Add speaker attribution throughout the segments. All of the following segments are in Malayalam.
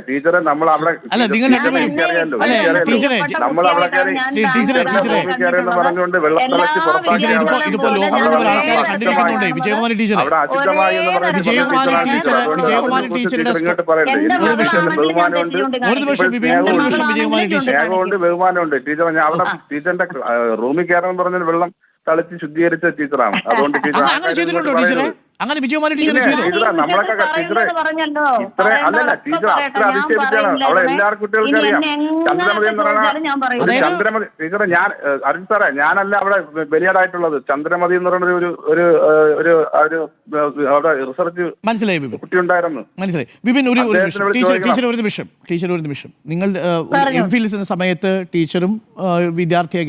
Speaker 1: ടീച്ചറെ നമ്മൾ അവിടെ നമ്മൾ അവിടെ കയറിയെന്ന് പറഞ്ഞുകൊണ്ട് വെള്ളം തിളച്ച് പുറത്താക്കി അവിടെ അശുദ്ധമായി എന്ന് പറഞ്ഞിട്ട് സ്നേഹമുണ്ട് ബഹുമാനമുണ്ട് ടീച്ചർ. ഞാൻ അവിടെ ടീച്ചറിന്റെ റൂമിൽ കയറാൻ പറഞ്ഞ വെള്ളം തളിച്ച് ശുദ്ധീകരിച്ച ടീച്ചറാണ്. അതുകൊണ്ട് ടീച്ചർ
Speaker 2: അങ്ങനെ വിജയകുമാരി ടീച്ചർ
Speaker 1: നമ്മളൊക്കെ ടീച്ചറെ ഇത്ര അല്ലല്ല ടീച്ചർ അത്ര അധിക്ഷേപിച്ചാണ്. അവിടെ എല്ലാ കുട്ടികൾക്കും അറിയാം ചന്ദ്രമതി എന്ന് പറയുന്ന ചന്ദ്രമതി ടീച്ചറെ. ഞാൻ അരുൺ സാറേ ഞാനല്ല അവിടെ ബലിയാടായിട്ടുള്ളത്. ചന്ദ്രമതി എന്ന് പറയുന്ന ഒരു അവിടെ റിസർച്ച്
Speaker 2: മനസ്സിലായി
Speaker 1: കുട്ടി ഉണ്ടായിരുന്നു.
Speaker 2: മനസ്സിലായി വിപിൻ. ടീച്ചർ ഒരു നിമിഷം നിങ്ങൾ എംഫിൽ സമയത്ത് ടീച്ചറും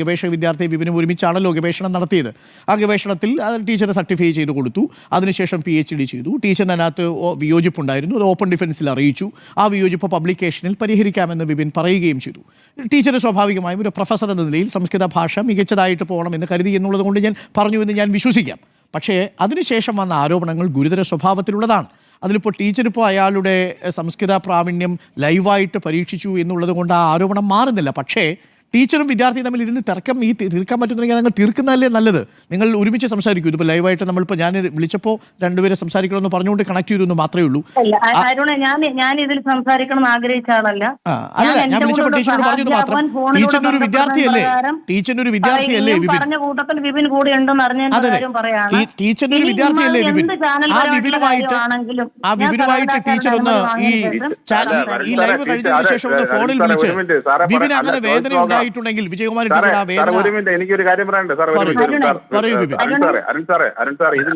Speaker 2: ഗവേഷക വിദ്യാർത്ഥി വിപിനും ഒരുമിച്ചാണല്ലോ ഗവേഷണം നടത്തിയത്. ആ ഗവേഷണത്തിൽ ടീച്ചറെ സർട്ടിഫൈ ചെയ്ത് കൊടുത്തു. അതിനുശേഷം PhD ചെയ്തു. ടീച്ചറിന് അതിനകത്ത് വിയോജിപ്പുണ്ടായിരുന്നു. അത് ഓപ്പൺ ഡിഫൻസിൽ അറിയിച്ചു. ആ വിയോജിപ്പ് പബ്ലിക്കേഷനിൽ പരിഹരിക്കാമെന്ന് വിപിൻ പറയുകയും ചെയ്തു. ടീച്ചർ സ്വാഭാവികമായും ഒരു പ്രൊഫസർ എന്ന നിലയിൽ സംസ്കൃത ഭാഷ മികച്ചതായിട്ട് പോകണമെന്ന് കരുതി എന്നുള്ളത് കൊണ്ട് ഞാൻ പറഞ്ഞു എന്ന് ഞാൻ വിശ്വസിക്കാം. പക്ഷേ അതിനുശേഷം വന്ന ആരോപണങ്ങൾ ഗുരുതര സ്വഭാവത്തിലുള്ളതാണ്. അതിലിപ്പോൾ ടീച്ചറിപ്പോൾ അയാളുടെ സംസ്കൃത പ്രാവീണ്യം ലൈവായിട്ട് പരീക്ഷിച്ചു എന്നുള്ളത് കൊണ്ട് ആ ആരോപണം മാറുന്നില്ല. പക്ഷേ ടീച്ചറും വിദ്യാർത്ഥിയും തമ്മിൽ ഇതിന് തീർക്കാൻ പറ്റുന്നെങ്കിൽ നിങ്ങൾ തീർക്കുന്നതല്ലേ നല്ലത്. നിങ്ങൾ ഒരുമിച്ച് സംസാരിക്കൂ. ഇതിപ്പോൾ ലൈവായിട്ട് നമ്മളിപ്പോൾ ഞാൻ വിളിച്ചപ്പോൾ രണ്ടുപേരെ സംസാരിക്കണമെന്ന് പറഞ്ഞുകൊണ്ട് കണക്ട് ചെയ്തെന്ന് മാത്രമേ ഉള്ളൂ.
Speaker 3: ഞാൻ ഇതിൽ സംസാരിക്കണം ആഗ്രഹിച്ച ആളല്ല.
Speaker 2: ഞാൻ വിളിച്ചപ്പോൾ ടീച്ചറോട് പറഞ്ഞത് മാത്രം ടീച്ചറിന്റെ ഒരു വിദ്യാർത്ഥിയല്ലേ വിപിൻ?
Speaker 3: പറഞ്ഞ കൂട്ടത്തിൽ വിപിൻ കൂടെ ഉണ്ടെന്ന് അറിഞ്ഞതിന്റെ കാര്യം പറയാണ്.
Speaker 2: ടീച്ചറിന്റെ ഒരു വിദ്യാർത്ഥിയല്ലേ വിപിൻ? ആ വിപിനുമായിട്ട് ടീച്ചർ ഒന്ന് ഈ ലൈവ് കഴിഞ്ഞതിന് ശേഷം ഒന്ന് ഫോണിൽ വിളിച്ച് വിപിൻ അങ്ങനെ വേദന ഉണ്ടായിട്ടുണ്ടെങ്കിൽ വിജയകുമാരി
Speaker 1: എനിക്കൊരു കാര്യം പറയാനുണ്ട് സാർ. അരുൺ സാറേ ഇത്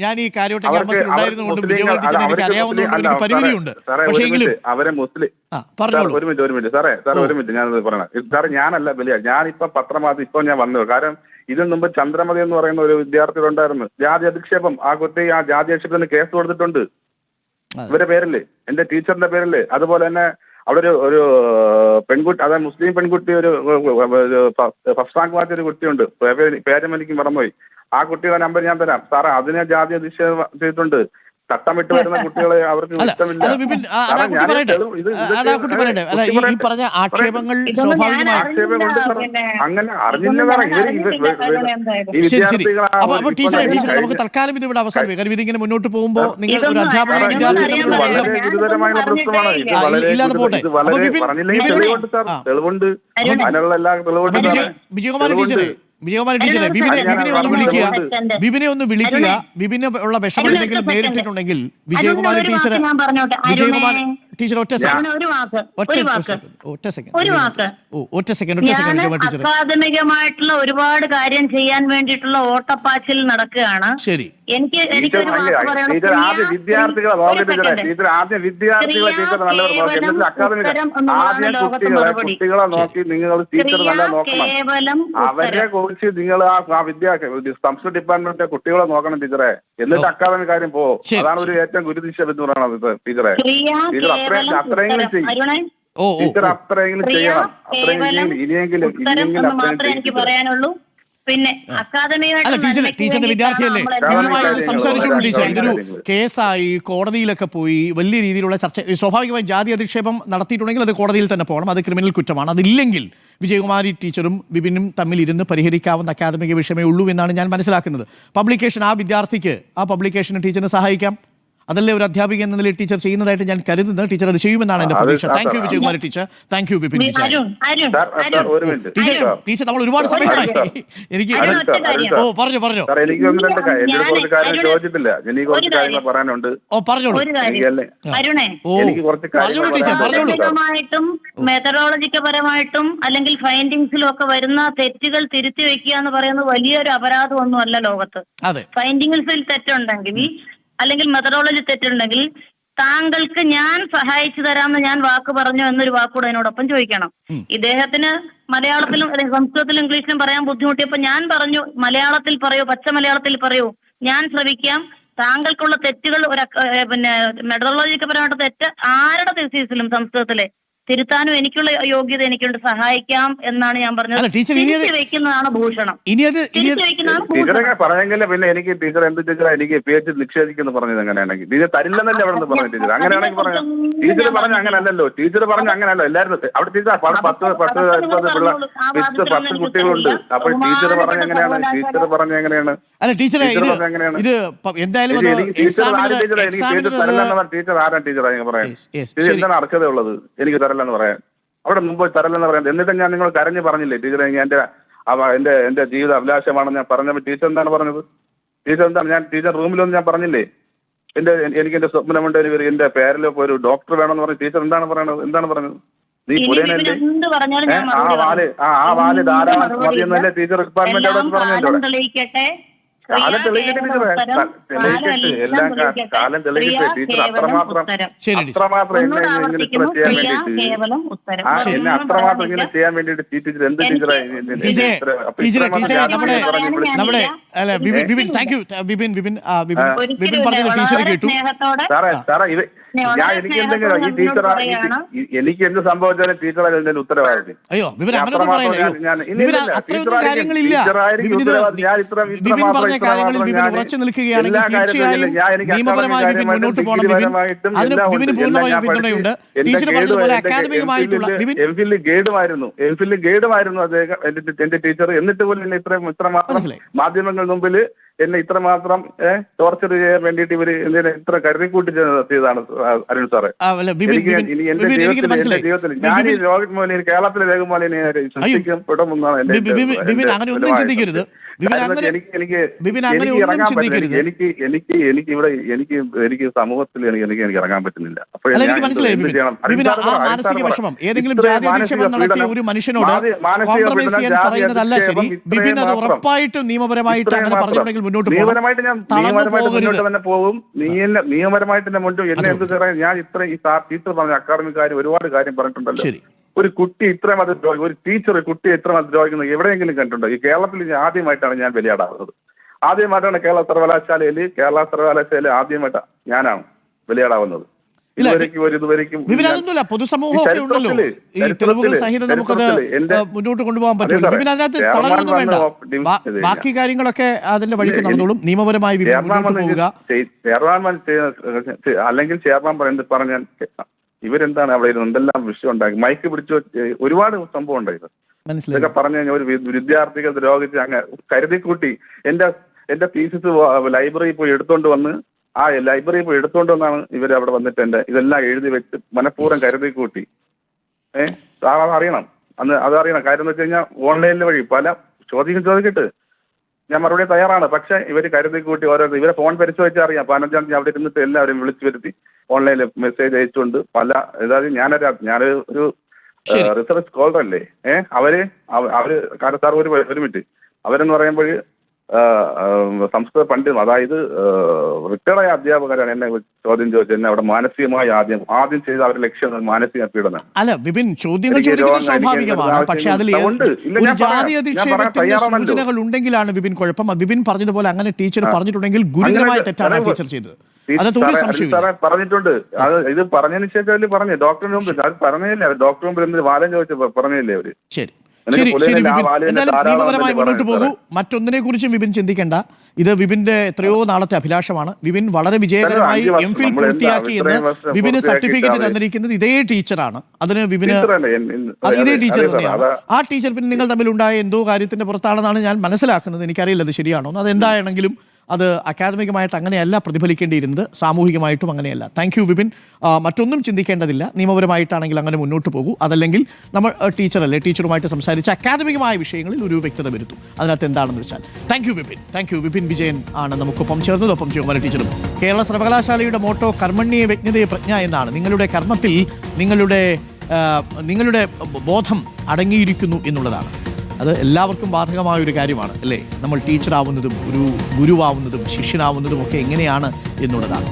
Speaker 2: ഞാൻ ഈ കാര്യമായിട്ട് ക്യാമ്പസിൽ ഉണ്ടായിരുന്നുകൊണ്ട് വിജയകുമാരി എനിക്ക് അറിയാവുന്നതുകൊണ്ട് എനിക്ക് പരിമിതിയുണ്ട്. പക്ഷേ എങ്കിലും
Speaker 1: അവരെ മുസ്ലിം ഒരു മിനിറ്റ് സാറേ ഒരു മിനിറ്റ് ഞാനത് പറയണം സാറേ. ഞാനല്ല ബലിയ. ഞാനിപ്പോ പത്രമാധ്യമം ഇപ്പൊ ഞാൻ വന്നത് കാരണം ഇതിനു മുമ്പ് ചന്ദ്രമതി എന്ന് പറയുന്ന ഒരു വിദ്യാർത്ഥി ഉണ്ടായിരുന്നു. ജാതി അധിക്ഷേപം. ആ കുട്ടി ആ ജാതി അധിക്ഷേപത്തിന് കേസ് കൊടുത്തിട്ടുണ്ട് ഇവരുടെ പേരില്, എന്റെ ടീച്ചറിന്റെ പേരില്. അതുപോലെ തന്നെ അവിടെ ഒരു പെൺകുട്ടി, അതായത് മുസ്ലിം പെൺകുട്ടി, ഒരു ഫസ്റ്റ് റാങ്ക് വാങ്ങിച്ച ഒരു കുട്ടിയുണ്ട്. പേരും എനിക്ക് മറന്നുപോയി. ആ കുട്ടിയുടെ നമ്പർ ഞാൻ തരാം സാറേ. അതിനെ ജാതി അധിക്ഷേപം ചെയ്തിട്ടുണ്ട്. തട്ടമിട്ട് വരുന്ന കുട്ടികളെ അവർക്ക് ഇഷ്ടമില്ല. അങ്ങനെ അറിഞ്ഞില്ല ഈ
Speaker 2: നമുക്ക് തൽക്കാലം ഇത് ഇവിടെ അവസാനിപ്പിക്കാം. ഇതിങ്ങനെ മുന്നോട്ട് പോകുമ്പോൾ നിങ്ങൾ ഒരു അധ്യാപക
Speaker 1: ഗുരുതരമായ പ്രശ്നമാണ് ഇത്. തെളിവുണ്ട് സാർ, തെളിവുണ്ട്. അതിനുള്ള എല്ലാ തെളിവുണ്ട്.
Speaker 2: വിജയകുമാരി ടീച്ചറെ വിപിനെ ഒന്ന് വിളിക്കുക. വിപിന് ഉള്ള വിഷമം എന്തെങ്കിലും നേരിട്ടിട്ടുണ്ടെങ്കിൽ വിജയകുമാരി ടീച്ചറെ ഒറ്റ സെക്കൻഡ്
Speaker 3: അക്കാദമികമായിട്ടുള്ള ഒരുപാട് കാര്യം ചെയ്യാൻ വേണ്ടിയിട്ടുള്ള ഓട്ടപ്പാച്ചിൽ നടക്കുകയാണ്.
Speaker 2: ശരി,
Speaker 1: വിദ്യാർത്ഥികളെ നോക്കി നിങ്ങൾ ടീച്ചർ നല്ല നോക്കണം. അവരെ കുറിച്ച് നിങ്ങൾ ആ സംസ്കൃത ഡിപ്പാർട്ട്മെന്റിലെ കുട്ടികളെ നോക്കണം ടീച്ചറെ. എന്നിട്ട് അക്കാദമിക് കാര്യം പോകും. അതാണ് ഒരു ഏറ്റവും ഗുരുദിശ എന്ന് പറയുന്നത് ടീച്ചറെ. ടീച്ചർ അത്രയെങ്കിലും ചെയ്യും. ടീച്ചർ അത്രയെങ്കിലും ചെയ്യണം. അത്രയെങ്കിലും ഇനിയെങ്കിലും
Speaker 3: എനിക്ക് പറയാനുള്ളൂ. പിന്നെ
Speaker 2: ടീച്ചറിന്റെ വിദ്യാർത്ഥിയല്ലേ സംസാരിച്ചോളൂ ടീച്ചർ. ഇതൊരു കേസായി കോടതിയിലൊക്കെ പോയി വലിയ രീതിയിലുള്ള ചർച്ച. സ്വാഭാവികമായും ജാതി അധിക്ഷേപം നടത്തിയിട്ടുണ്ടെങ്കിൽ അത് കോടതിയിൽ തന്നെ പോകണം. അത് ക്രിമിനൽ കുറ്റമാണ്. അതില്ലെങ്കിൽ വിജയകുമാരി ടീച്ചറും വിപിനും തമ്മിൽ ഇരുന്ന് പരിഹരിക്കാവുന്ന അക്കാദമിക വിഷയമേ ഉള്ളൂ എന്നാണ് ഞാൻ മനസ്സിലാക്കുന്നത്. പബ്ലിക്കേഷൻ ആ വിദ്യാർത്ഥിക്ക് ആ പബ്ലിക്കേഷന് ടീച്ചറിന് സഹായിക്കാം. അതല്ലേ ഒരു അധ്യാപിക എന്ന നിലയിൽ ടീച്ചർ ചെയ്യുന്നതായിട്ട് ഞാൻ കരുതുന്നത്. ടീച്ചർ അത് ചെയ്യുമെന്നാണ് എന്റെ പ്രതീക്ഷ. Thank you Vijayakumari teacher. Thank you Vipin teacher. Teacher നമ്മൾ ഒരുപാട് സമയമായി. എനിക്ക് പറഞ്ഞോ
Speaker 3: മെത്തഡോളജിക്കപരമായിട്ടും അല്ലെങ്കിൽ ഫൈൻഡിങ്സിലും ഒക്കെ വരുന്ന തെറ്റുകൾ തിരുത്തി വെക്കുക എന്ന് പറയുന്നത് വലിയൊരു അപരാധമൊന്നും അല്ല ലോകത്ത്. ഫൈൻഡിങ്സിൽ തെറ്റുണ്ടെങ്കിൽ അല്ലെങ്കിൽ മെത്തഡോളജി തെറ്റുണ്ടെങ്കിൽ താങ്കൾക്ക് ഞാൻ സഹായിച്ചു തരാമെന്ന് ഞാൻ വാക്ക് പറഞ്ഞു എന്നൊരു വാക്കുകൂടെ അതിനോടൊപ്പം ചോദിക്കണം. ഇദ്ദേഹത്തിന് മലയാളത്തിലും സംസ്കൃതത്തിലും ഇംഗ്ലീഷിലും പറയാൻ ബുദ്ധിമുട്ടിയപ്പോൾ ഞാൻ പറഞ്ഞു മലയാളത്തിൽ പറയൂ, പച്ച മലയാളത്തിൽ പറയൂ, ഞാൻ ശ്രമിക്കാം. താങ്കൾക്കുള്ള തെറ്റുകൾ പിന്നെ മെത്തഡോളജിക്കപരമായിട്ട് തെറ്റ് ആരുടെ തീസിസിലും സംസ്കൃതത്തിലെ തിരുത്താനും എനിക്കുള്ള യോഗ്യത എനിക്കുണ്ട്, സഹായിക്കാം എന്നാണ് ഞാൻ പറഞ്ഞത്. തിരിച്ചു വെക്കുന്നതാണ് ഭൂഷണം.
Speaker 1: ടീച്ചറൊക്കെ പറഞ്ഞെങ്കിൽ പിന്നെ എനിക്ക് ടീച്ചർ എന്ത് ടീച്ചർ എനിക്ക് PhD നിക്ഷേപിക്കുന്നു പറഞ്ഞത് എങ്ങനെയാണെങ്കിൽ ടീച്ചർ തരില്ലെന്നല്ലേ അവിടെ നിന്ന് പറഞ്ഞു ടീച്ചർ. അങ്ങനെയാണെങ്കിൽ പറഞ്ഞു ടീച്ചർ പറഞ്ഞ അങ്ങനല്ലോ, ടീച്ചർ പറഞ്ഞ അങ്ങനല്ലോ. എല്ലാവരും അവിടെ ടീച്ചർ 10 കുട്ടികളുണ്ട്. അപ്പോൾ ടീച്ചർ പറഞ്ഞ എങ്ങനെയാണ്? ടീച്ചർ പറഞ്ഞ എങ്ങനെയാണ്?
Speaker 2: അല്ല ടീച്ചറെ ഇത് എന്തായാലും
Speaker 1: ടീച്ചർ ആരാണ് ടീച്ചറായി പറയാൻ? ടീച്ചർ എന്താണ് അർഹതയുള്ളത് എനിക്ക് തരല്ലെന്ന് പറയാൻ? അവിടെ മുമ്പ് തരല്ലെന്ന് പറയാൻ. എന്നിട്ട് ഞാൻ നിങ്ങൾ കരഞ്ഞ് പറഞ്ഞില്ലേ ടീച്ചറെ എന്റെ ജീവിത അഭിലാഷമാണെന്ന് ഞാൻ പറഞ്ഞപ്പോൾ ടീച്ചർ എന്താണ് പറഞ്ഞത്? ടീച്ചർ എന്താണ്? ഞാൻ ടീച്ചർ റൂമിലൊന്നും ഞാൻ പറഞ്ഞില്ലേ എനിക്ക് എന്റെ സ്വപ്നമുണ്ട് എന്റെ പേരിലോ ഒരു ഡോക്ടർ വേണമെന്ന് പറഞ്ഞ് ടീച്ചർ എന്താണ് പറയണത്? എന്താണ് പറഞ്ഞത്? നീ പുലേനല്ലേ ആ വാല് ധാരാളം മതിയെന്നല്ലേ ടീച്ചർ ഡിപ്പാർട്ട്മെന്റ് അവിടെ പറഞ്ഞല്ലോ. കാലം തെളിയിക്കട്ടെ ടീച്ചറെ, തെളിയിക്കട്ടെ, എല്ലാം കാലം തെളിയിക്കട്ടെ. ടീച്ചർ അത്രമാത്രം എന്നെ ഇങ്ങനെ ചെയ്യാൻ വേണ്ടിയിട്ട് ടീച്ചർ എന്ത് ടീച്ചറായി? സാറേ ഞാൻ എനിക്ക് എന്തെങ്കിലും ഈ ടീച്ചർ എനിക്ക് എന്ത് സംഭവിച്ചാലും ടീച്ചറായി എന്തെങ്കിലും ഉത്തരവാദിത്യം. എംഫിൽ ഗൈഡുമായിരുന്നു അദ്ദേഹം എന്റെ ടീച്ചർ. എന്നിട്ട് പോലും എന്നെ ഇത്രമാത്രം മാധ്യമങ്ങൾ മുമ്പിൽ എന്നെ ഇത്രമാത്രം ടോർച്ചർ ചെയ്യാൻ വേണ്ടിയിട്ട് ഇവര് എന്തിനാ ഇത്ര കരുതിക്കൂട്ടി ചെയ്തതാണ് അരുൺ സാറേ. എന്റെ ജീവിതത്തിൽ ഞാൻ ഈ ലോകം പോലെ കേരളത്തിലെ വേഗം പോലെ സൃഷ്ടിക്കപ്പെടുമെന്നാണ് എനിക്ക് സമൂഹത്തിൽ എനിക്ക് ഇറങ്ങാൻ പറ്റുന്നില്ല. നിയമപരമായിട്ട് ഞാൻ മുന്നോട്ട് തന്നെ പോകും. നിയമപരമായിട്ട് തന്നെ മുന്നോട്ട് എന്നെ എന്ത് പറയാൻ ഞാൻ ഇത്ര ഈ ടീച്ചർ പറഞ്ഞ അക്കാദമിക് കാര്യം ഒരുപാട് കാര്യം പറഞ്ഞിട്ടുണ്ടല്ലോ. ഒരു കുട്ടി ഇത്രയും അത് ഒരു ടീച്ചർ കുട്ടിയെ ഇത്രയും അത് ദ്രോഹിക്കുന്നത് എവിടെയെങ്കിലും കണ്ടിട്ടുണ്ടോ? ഈ കേരളത്തിൽ ആദ്യമായിട്ടാണ് ഞാൻ ബലിയാടാവുന്നത്. ആദ്യമായിട്ടാണ് കേരള സർവകലാശാലയിൽ ആദ്യമായിട്ടാണ് ഞാനാണ് ബലിയാടാവുന്നത്.
Speaker 2: മുന്നോട്ട് കൊണ്ടുപോകാൻ പറ്റില്ല. അതിനകത്ത് തളരൊന്നും വേണ്ട. ബാക്കി കാര്യങ്ങളൊക്കെ അതിന്റെ വഴിക്ക് നടന്നോളും. നിയമപരമായി
Speaker 1: അല്ലെങ്കിൽ ചെയർമാൻ എന്ത് പറഞ്ഞാൽ ഇവരെന്താണ് അവിടെ ഇരുന്ന് എന്തെല്ലാം വിഷയം ഉണ്ടാക്കി മൈക്ക് പിടിച്ചു ഒരുപാട് സംഭവം ഉണ്ടായത്. ഇതൊക്കെ പറഞ്ഞു കഴിഞ്ഞാൽ ഒരു വിദ്യാർത്ഥികൾ ദ്രോഹിച്ച് അങ്ങ് കരുതി കൂട്ടി എന്റെ തീസിസ് ലൈബ്രറിയിൽ പോയി എടുത്തോണ്ട് വന്ന് എടുത്തോണ്ടെന്നാണ് ഇവർ അവിടെ വന്നിട്ട് ഇതെല്ലാം എഴുതി വെച്ച് മനഃപൂർവ്വം കരുതി കൂട്ടി. അറിയണം അതറിയണം. കാര്യം എന്ന് വെച്ച് കഴിഞ്ഞാൽ ഓൺലൈനിൽ വഴി പല ചോദിച്ചിട്ട് ഞാൻ മറുപടി തയ്യാറാണ്. പക്ഷെ ഇവർ കരുതി കൂട്ടി ഇവരെ ഫോൺ പരിശോധിച്ചാൽ അറിയാം. 15-ാം തീയതി അവിടെ ഇരുന്നിട്ട് എല്ലാവരും വിളിച്ചു വരുത്തി ഓൺലൈനിൽ മെസ്സേജ് അയച്ചുകൊണ്ട് അതായത് ഞാനൊരു റിസർച്ച് സ്കോളർ അല്ലേ. അവര് കാരണം സാർ ഒരു മിനിറ്റ് അവരെന്ന് പറയുമ്പോൾ സംസ്കൃത പണ്ഡിതം അതായത് റിട്ടയർഡായ അധ്യാപകരാണ് എന്നെ ചോദ്യം ചോദിച്ചത്. എന്നെ അവിടെ മാനസികമായി ആദ്യം ചെയ്ത അവരുടെ ലക്ഷ്യം മാനസിക പീഡനം.
Speaker 2: അല്ല വിപിൻ, ചോദ്യങ്ങൾ സ്വാഭാവികമാണ്. പക്ഷേ അതിൽ സൂചനകൾ ഉണ്ടെങ്കിലാണ് വിപിൻ കുഴപ്പം. വിപിൻ പറഞ്ഞതുപോലെ അങ്ങനെ ടീച്ചർ പറഞ്ഞിട്ടുണ്ടെങ്കിൽ ഗുരുതരമായ തെറ്റാണ് ടീച്ചർ ചെയ്തത്.
Speaker 1: സാറേ പറഞ്ഞിട്ടുണ്ട്. അത് ഇത് പറഞ്ഞതിന് ശേഷം പറഞ്ഞു ഡോക്ടറിന് മുമ്പ് അത് പറഞ്ഞില്ലേ. ഡോക്ടർ മുമ്പിൽ എന്ത് വാദം ചോദിച്ചപ്പോ പറഞ്ഞില്ലേ അവര്.
Speaker 2: ശരി ശരി ശരി വിപിൻ, എന്തായാലും നിയമപരമായി മുന്നോട്ട് പോകൂ. മറ്റൊന്നിനെ കുറിച്ചും വിപിൻ ചിന്തിക്കേണ്ട. ഇത് വിപിന്റെ എത്രയോ നാളത്തെ അഭിലാഷമാണ്. വിപിൻ വളരെ വിജയകരമായി എംഫിൽ പൂർത്തിയാക്കി എന്ന് വിപിന് സർട്ടിഫിക്കറ്റ് തന്നിരിക്കുന്നത് ഇതേ ടീച്ചറാണ്. അതിന് വിപിന് ഇതേ ടീച്ചർ തന്നെയാണ്. ആ ടീച്ചർ പിന്നെ നിങ്ങൾ തമ്മിലുണ്ടായ എന്തോ കാര്യത്തിന്റെ പുറത്താണെന്നാണ് ഞാൻ മനസ്സിലാക്കുന്നത്. എനിക്കറിയില്ല അത് ശരിയാണോ. അത് എന്തായാണെങ്കിലും അത് അക്കാദമികമായിട്ട് അങ്ങനെയല്ല പ്രതിഫലിക്കേണ്ടിയിരുന്നത്, സാമൂഹികമായിട്ടും അങ്ങനെയല്ല. Thank you Vipin. മറ്റൊന്നും ചിന്തിക്കേണ്ടതില്ല. നിയമപരമായിട്ടാണെങ്കിൽ അങ്ങനെ മുന്നോട്ട് പോകൂ. അതല്ലെങ്കിൽ നമ്മൾ ടീച്ചറല്ലേ, ടീച്ചറുമായിട്ട് സംസാരിച്ച് അക്കാദമികമായ വിഷയങ്ങളിൽ ഒരു വ്യക്തത വരുത്തും. അതിനകത്ത് എന്താണെന്ന് വെച്ചാൽ. Thank you Vipin. Thank you. Vipin Vijayan ആണ് നമുക്കൊപ്പം ചേർന്നത്. ഒപ്പം ചുമല ടീച്ചറും. കേരള സർവകലാശാലയുടെ മോട്ടോ കർമ്മണ്യേ വ്യജ്ഞതയെ പ്രജ്ഞ എന്നാണ്. നിങ്ങളുടെ കർമ്മത്തിൽ നിങ്ങളുടെ ബോധം അടങ്ങിയിരിക്കുന്നു എന്നുള്ളതാണ്. അത് എല്ലാവർക്കും ബാധകമായ ഒരു കാര്യമാണ് അല്ലേ. നമ്മൾ ടീച്ചറാവുന്നതും ഒരു ഗുരുവാവുന്നതും ശിഷ്യനാവുന്നതും ഒക്കെ എങ്ങനെയാണ് എന്നുള്ളതാണ്.